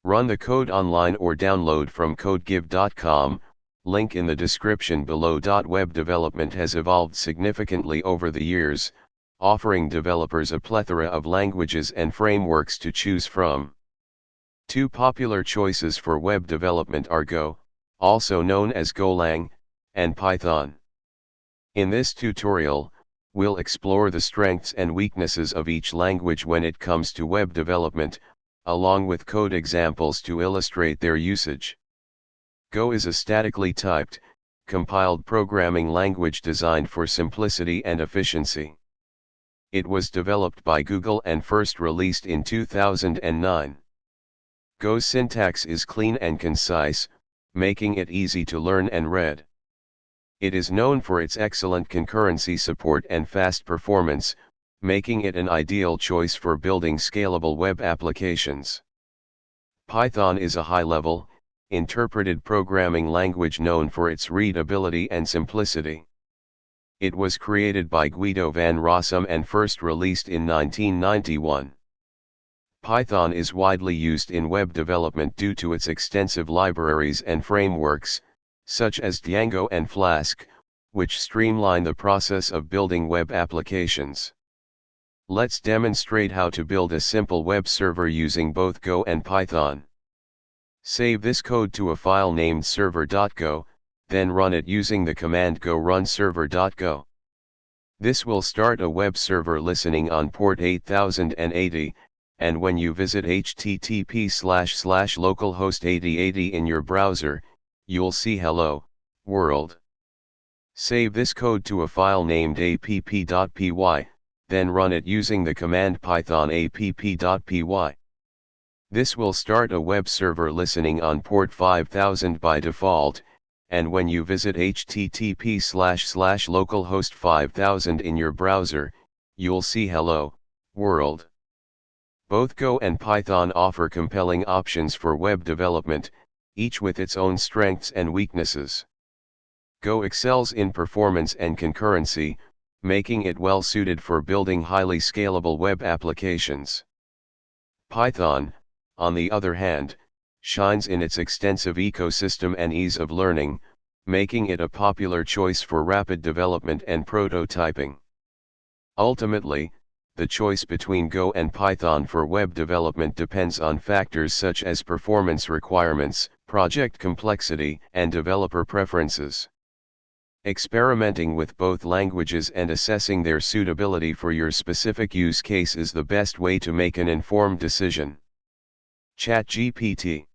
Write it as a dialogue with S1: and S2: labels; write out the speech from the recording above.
S1: Run the code online or download from codegive.com, link in the description below. Web development has evolved significantly over the years, offering developers a plethora of languages and frameworks to choose from. Two popular choices for web development are Go, also known as Golang, and Python. In this tutorial, we'll explore the strengths and weaknesses of each language when it comes to web development, along with code examples to illustrate their usage. Go is a statically typed, compiled programming language designed for simplicity and efficiency. It was developed by Google and first released in 2009. Go's syntax is clean and concise, making it easy to learn and read. It is known for its excellent concurrency support and fast performance, making it an ideal choice for building scalable web applications. Python is a high-level, interpreted programming language known for its readability and simplicity. It was created by Guido van Rossum and first released in 1991. Python is widely used in web development due to its extensive libraries and frameworks, such as Django and Flask, which streamline the process of building web applications. Let's demonstrate how to build a simple web server using both Go and Python. Save this code to a file named server.go, then run it using the command go run server.go. This will start a web server listening on port 8080, and when you visit http://localhost 8080 in your browser, you'll see hello, world. Save this code to a file named app.py, then run it using the command python app.py. This will start a web server listening on port 5000 by default, and when you visit http://localhost 5000 in your browser, you'll see hello, world. Both Go and Python offer compelling options for web development, each with its own strengths and weaknesses. Go excels in performance and concurrency, making it well suited for building highly scalable web applications. Python, on the other hand, shines in its extensive ecosystem and ease of learning, making it a popular choice for rapid development and prototyping. Ultimately, the choice between Go and Python for web development depends on factors such as performance requirements, project complexity, and developer preferences. Experimenting with both languages and assessing their suitability for your specific use case is the best way to make an informed decision. ChatGPT.